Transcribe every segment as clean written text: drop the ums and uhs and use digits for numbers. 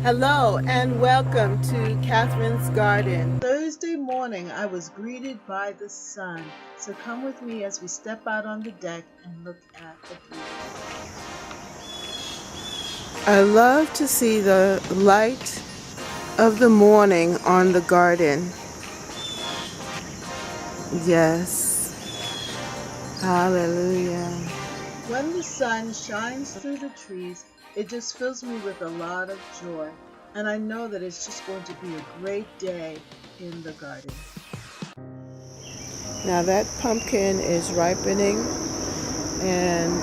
Hello and welcome to Catherine's Garden. Thursday morning I was greeted by the sun, so come with me as we step out on the deck and look at the view. I love to see the light of the morning on the garden. Yes. Hallelujah. When the sun shines through the trees, it just fills me with a lot of joy. And I know that it's just going to be a great day in the garden. Now that pumpkin is ripening and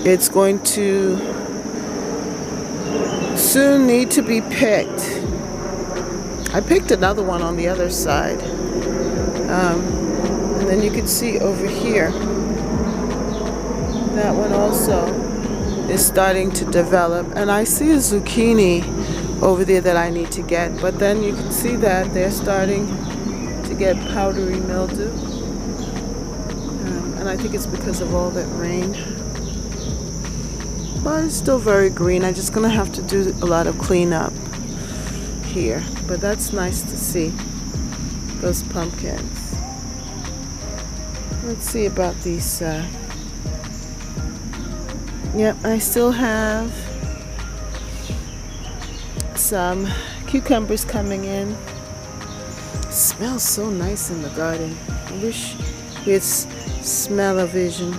it's going to soon need to be picked. I picked another one on the other side. And then you can see over here, that one also is starting to develop. And I see a zucchini over there that I need to get. But then you can see that they're starting to get powdery mildew. And I think it's because of all that rain. But it's still very green. I'm just going to have to do a lot of cleanup here. But that's nice to see, those pumpkins. Let's see about these. Yep, I still have some cucumbers coming in. It smells so nice in the garden. I wish it's smell-o-vision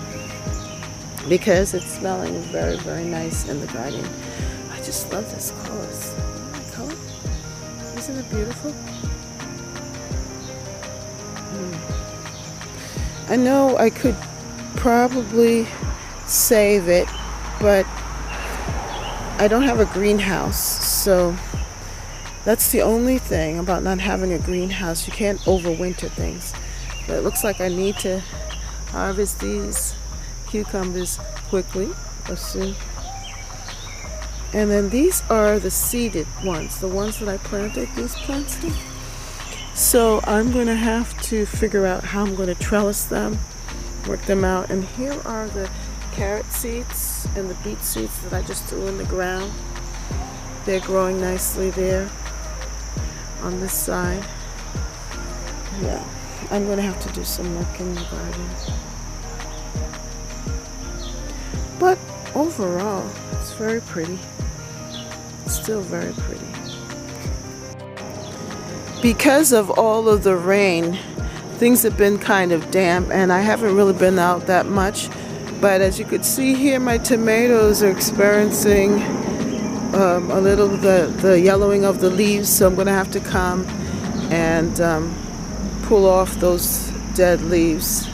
because it's smelling very, very nice in the garden. I just love this color. Isn't that color? Isn't it beautiful? I know I could probably save it, but I don't have a greenhouse, so that's the only thing about not having a greenhouse. You can't overwinter things. But it looks like I need to harvest these cucumbers quickly or soon. And then these are the seeded ones, the ones that I planted these plants in. So I'm going to have to figure out how I'm going to trellis them, work them out. And here are the carrot seeds and the beet seeds that I just threw in the ground. They're growing nicely there on this side. Yeah, I'm going to have to do some work in the garden. But overall, it's very pretty. It's still very pretty. Because of all of the rain, things have been kind of damp and I haven't really been out that much. But as you could see here, my tomatoes are experiencing a little the yellowing of the leaves. So I'm going to have to come and pull off those dead leaves.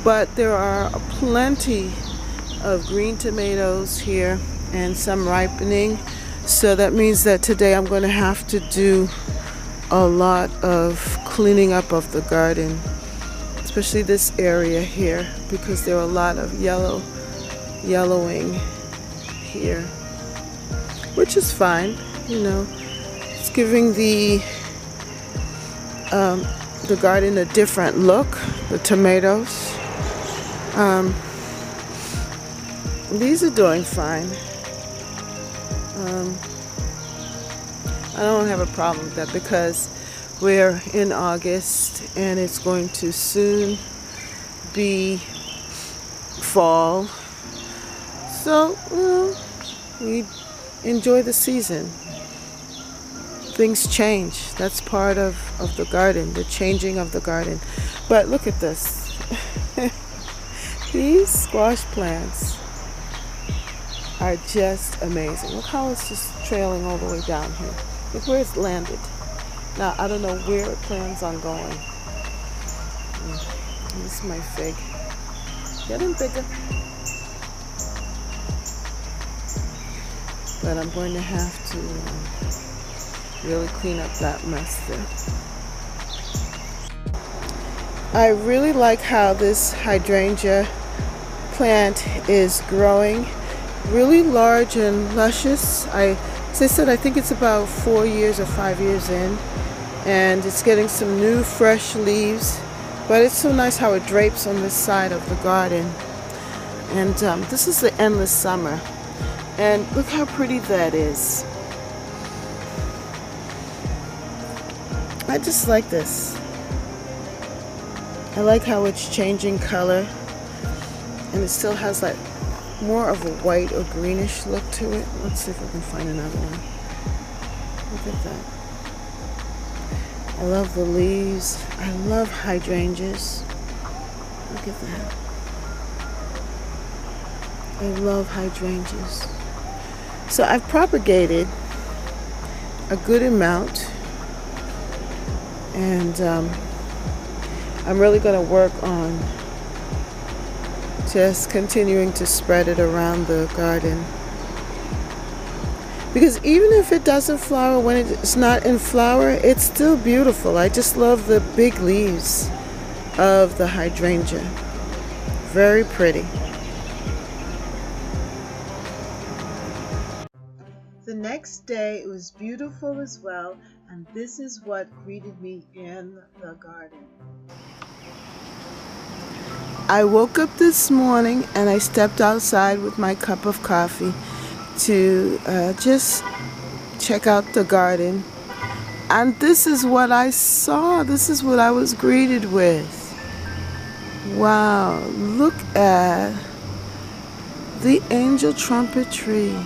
But there are plenty of green tomatoes here and some ripening. So that means that today I'm going to have to do a lot of cleaning up of the garden, especially this area here, because there are a lot of yellowing here, which is fine. You know, it's giving the garden a different look. The tomatoes, these are doing fine. I don't have a problem with that because we're in August and it's going to soon be fall. So, we enjoy the season. Things change. That's part of the garden, the changing of the garden. But look at this. These squash plants are just amazing. Look how it's just trailing all the way down here. Look where it's landed. Now, I don't know where it plans on going. This is my fig. Getting bigger. But I'm going to have to really clean up that mess there. I really like how this hydrangea plant is growing. Really large and luscious. As I said, I think it's about 4 years or 5 years in, and it's getting some new fresh leaves. But it's so nice how it drapes on this side of the garden. And this is the endless summer. And look how pretty that is. I just like this. I like how it's changing color, and it still has like more of a white or greenish look to it. Let's see if I can find another one. Look at that. I love the leaves. I love hydrangeas. Look at that. I love hydrangeas. So I've propagated a good amount, and I'm really going to work on just continuing to spread it around the garden. Because even if it doesn't flower, when it's not in flower, it's still beautiful. I just love the big leaves of the hydrangea. Very pretty. The next day it was beautiful as well, and this is what greeted me in the garden. I woke up this morning and I stepped outside with my cup of coffee to just check out the garden. And this is what I saw. This is what I was greeted with. Wow, look at the angel trumpet tree.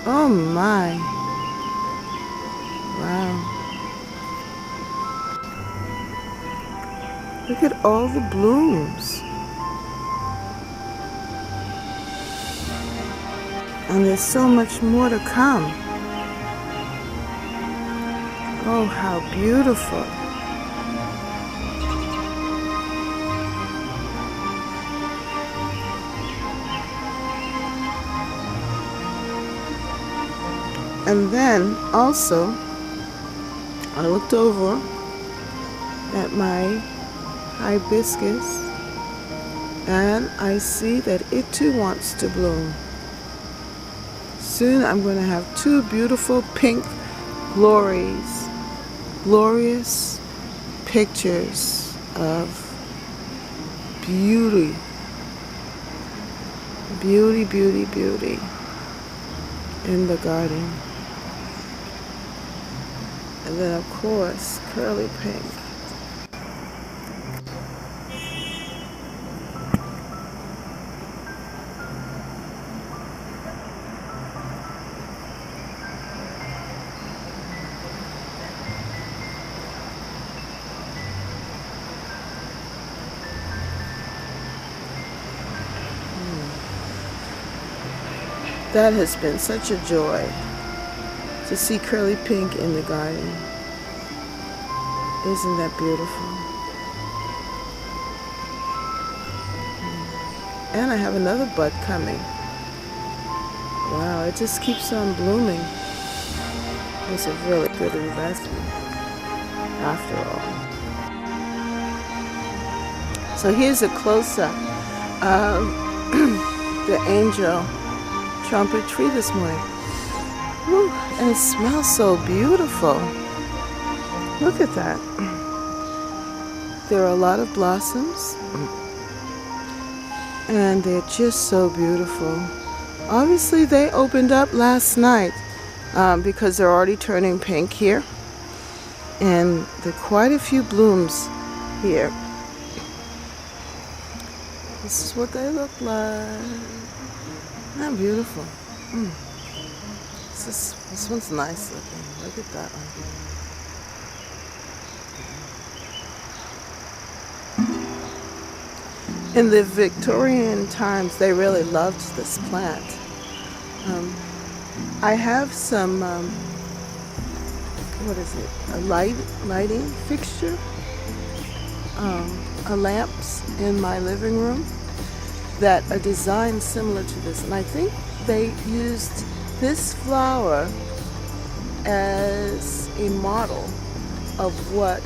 Oh my. Wow. Look at all the blooms. And there's so much more to come. Oh, how beautiful. And then also, I looked over at my hibiscus, and I see that it too wants to bloom. Soon I'm going to have two beautiful pink glorious pictures of beauty in the garden. And then of course, curly pink. That has been such a joy to see curly pink in the garden. Isn't that beautiful? And I have another bud coming. Wow, it just keeps on blooming. It's a really good investment after all. So here's a close-up of the angel trumpet tree this morning. Whew, and it smells so beautiful. Look at that. There are a lot of blossoms, and they're just so beautiful. Obviously they opened up last night because they're already turning pink here, and there are quite a few blooms here. This is what they look like. How beautiful. This one's nice looking. Look at that one. In the Victorian times, they really loved this plant. I have some, what is it? A lighting fixture, lamps in my living room that are designed similar to this, and I think they used this flower as a model of what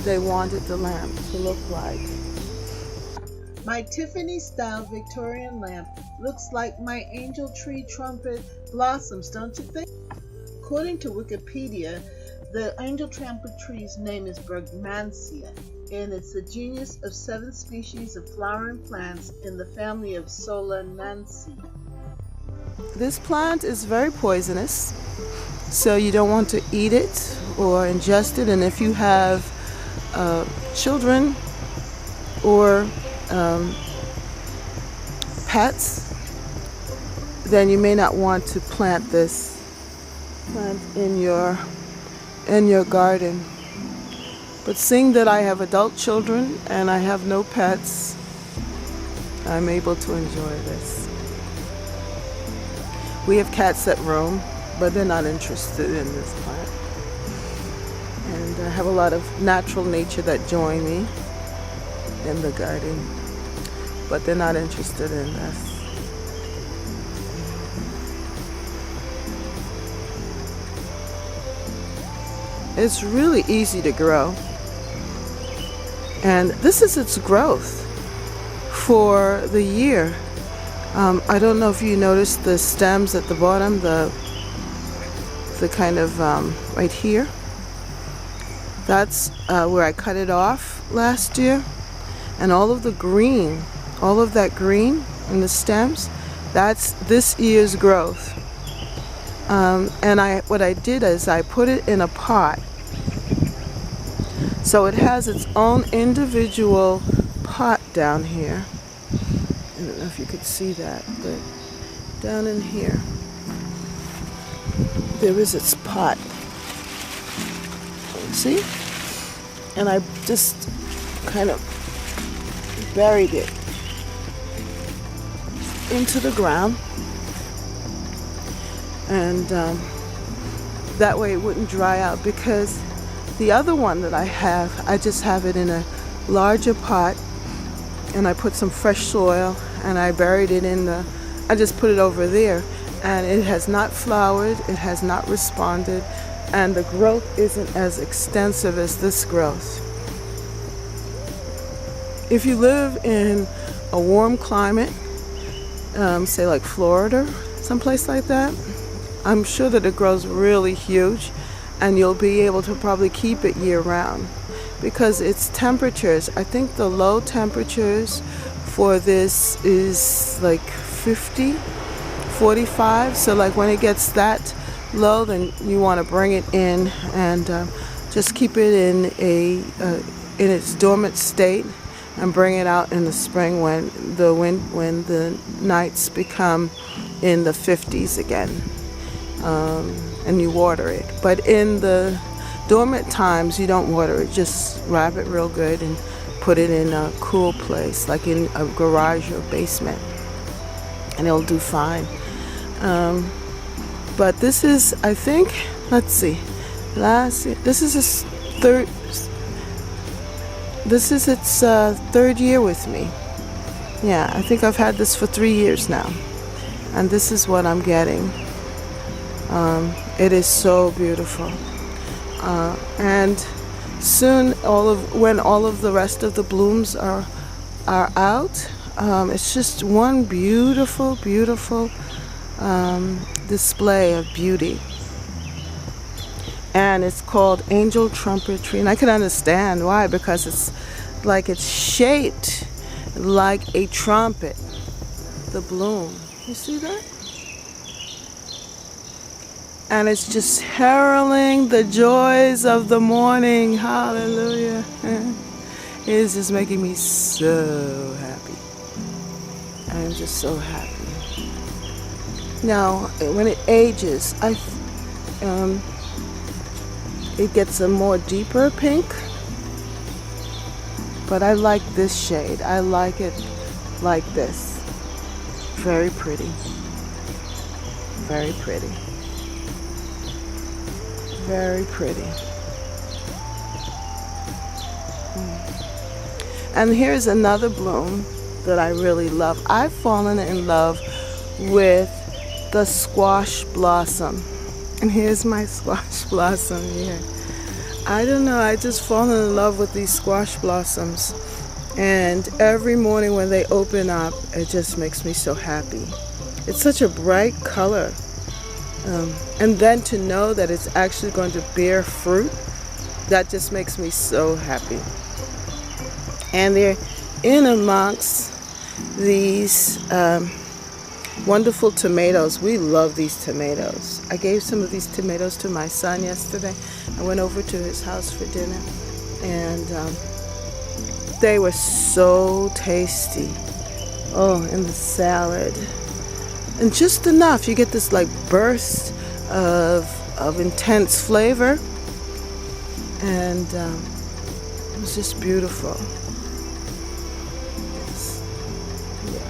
they wanted the lamp to look like. My Tiffany style Victorian lamp looks like my angel tree trumpet blossoms, don't you think? According to Wikipedia, the angel trumpet tree's name is Bergmansia. and it's a genus of 7 species of flowering plants in the family of Solanaceae. This plant is very poisonous, so you don't want to eat it or ingest it. And if you have children or pets, then you may not want to plant this plant in your garden. But seeing that I have adult children and I have no pets, I'm able to enjoy this. We have cats that roam, but they're not interested in this plant. And I have a lot of natural nature that join me in the garden, but they're not interested in this. It's really easy to grow. And this is its growth for the year. I don't know if you noticed the stems at the bottom, the kind of right here. That's where I cut it off last year. And all of the green, all of that green in the stems, that's this year's growth. And what I did is I put it in a pot. So it has its own individual pot down here. I don't know if you could see that, but down in here, there is its pot. See? And I just kind of buried it into the ground. And that way it wouldn't dry out, because the other one that I have, I just have it in a larger pot, and I put some fresh soil and I buried it I just put it over there, and it has not flowered, it has not responded, and the growth isn't as extensive as this growth. If you live in a warm climate, say like Florida, someplace like that, I'm sure that it grows really huge, and you'll be able to probably keep it year round, because its temperatures, I think the low temperatures for this is like 50, 45. So like when it gets that low, then you want to bring it in and just keep it in its dormant state, and bring it out in the spring when the nights become in the 50s again. And you water it. But in the dormant times, you don't water it. Just wrap it real good and put it in a cool place, like in a garage or basement, and it'll do fine. But this is, I think, let's see, this is its third year with me. Yeah, I think I've had this for 3 years now, and this is what I'm getting. It is so beautiful, and soon when all of the rest of the blooms are out, it's just one beautiful display of beauty. And it's called angel trumpet tree, and I can understand why, because it's shaped like a trumpet, the bloom. You see that? And it's just heralding the joys of the morning. Hallelujah. It is just making me so happy. I'm just so happy. Now, when it ages, it gets a more deeper pink. But I like this shade. I like it like this. Very pretty. Very pretty. Very pretty. And here's another bloom that I really love. I've fallen in love with the squash blossom. And here's my squash blossom here. I don't know, I just fallen in love with these squash blossoms. And every morning when they open up, it just makes me so happy. It's such a bright color. And then to know that it's actually going to bear fruit, that just makes me so happy. And they're in amongst these wonderful tomatoes. We love these tomatoes. I gave some of these tomatoes to my son yesterday. I went over to his house for dinner, and they were so tasty. Oh, and the salad. And just enough. You get this like burst of intense flavor. And it was just beautiful. Yes. Yeah.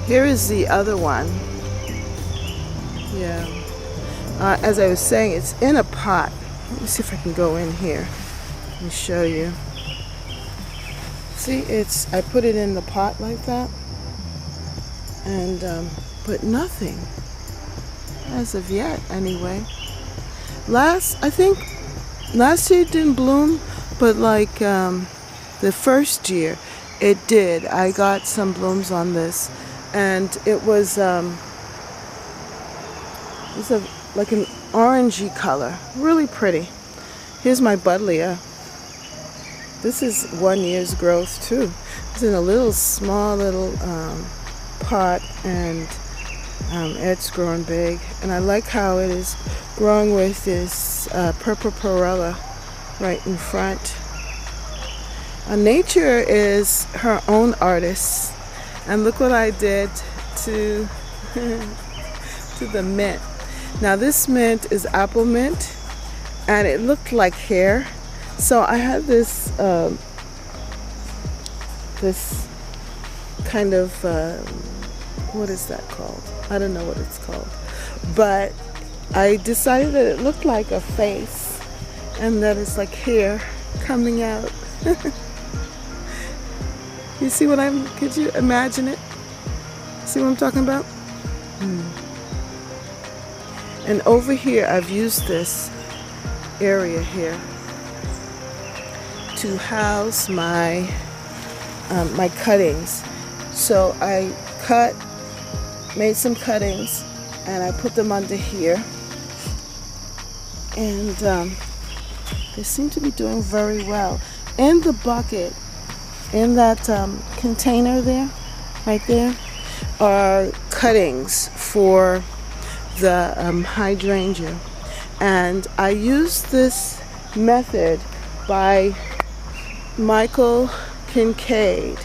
Here is the other one. Yeah. As I was saying, it's in a pot. Let me see if I can go in here and show you. See, I put it in the pot like that, and but nothing as of yet. Anyway, I think last year it didn't bloom, but like the first year it did. I got some blooms on this, and it was like an orangey color, really pretty. Here's my buddleia. This is 1 year's growth too. It's in a small little pot, and it's growing big. And I like how it is growing with this purple perilla right in front. Nature is her own artist. And look what I did to to the mint. Now this mint is apple mint, and it looked like hair. So I had this kind of what is that called? I don't know what it's called, but I decided that it looked like a face, and that it's like hair coming out. You see what could you imagine it? See what I'm talking about? And over here, I've used this area here to house my my cuttings. So I made some cuttings, and I put them under here, and they seem to be doing very well. In the bucket, in that container there, right there, are cuttings for the hydrangea. And I use this method by Michael Kincaid,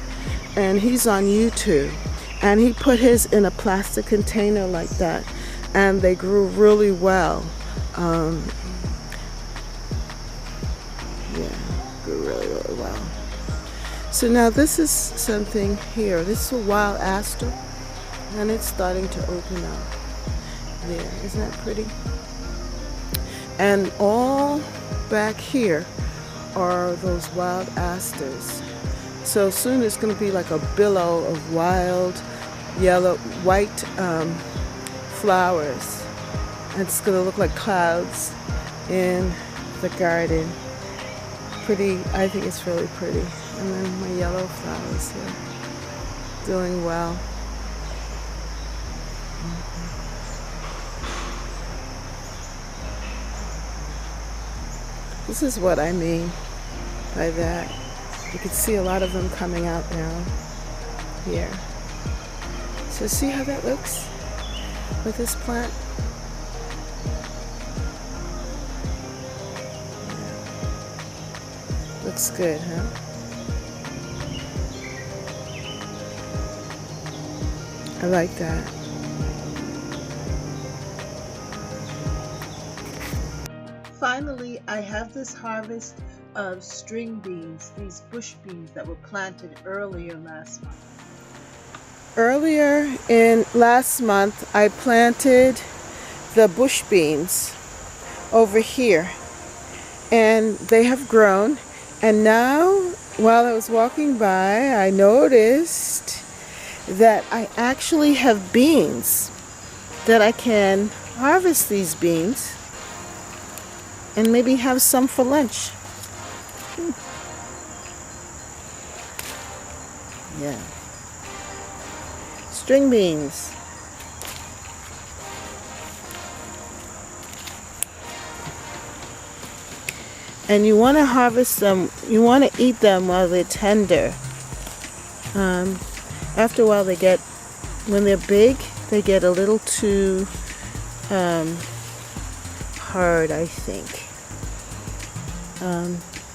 and he's on YouTube, and he put his in a plastic container like that, and they grew really well. Grew really well. So now this is something here. This is a wild aster, and it's starting to open up there. Isn't that pretty? And all back here are those wild asters. So soon it's going to be like a billow of wild white flowers. And it's going to look like clouds in the garden. Pretty, I think it's really pretty. And then my yellow flowers here, doing well. This is what I mean by that. You can see a lot of them coming out now here. So see how that looks with this plant? Yeah. Looks good, huh? I like that. Finally, I have this harvest of string beans, these bush beans that were planted earlier last month. Earlier in last month, I planted the bush beans over here, and they have grown. And now, while I was walking by, I noticed that I actually have beans, that I can harvest these beans and maybe have some for lunch. Yeah. String beans. And you want to harvest them, you want to eat them while they're tender. After a while when they're big, they get a little too hard, I think.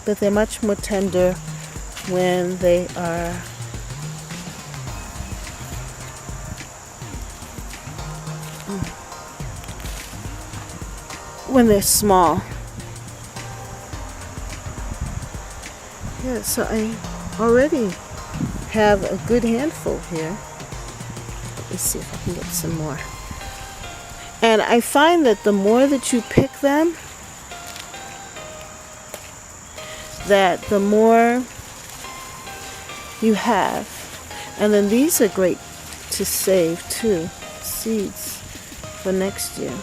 But they're much more tender when they are when they're small. Yeah, so I already have a good handful here. Let me see if I can get some more. And I find that the more that you pick them, that the more you have. And then these are great to save too, seeds for next year.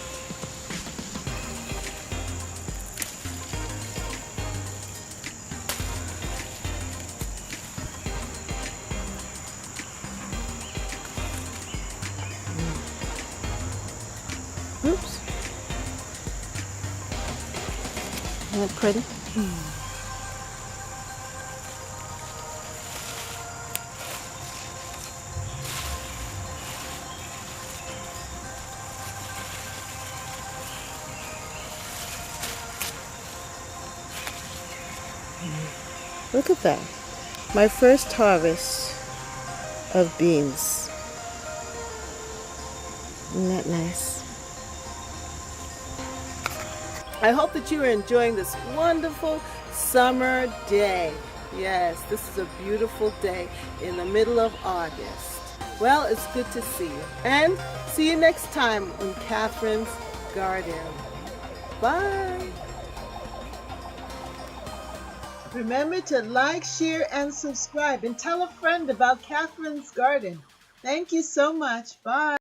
Oops. Isn't that pretty? Look at that. My first harvest of beans. Isn't that nice? I hope that you are enjoying this wonderful summer day. Yes, this is a beautiful day in the middle of August. Well, it's good to see you. And see you next time on Catherine's Garden. Bye. Remember to like, share, and subscribe, and tell a friend about Catherine's Garden. Thank you so much. Bye.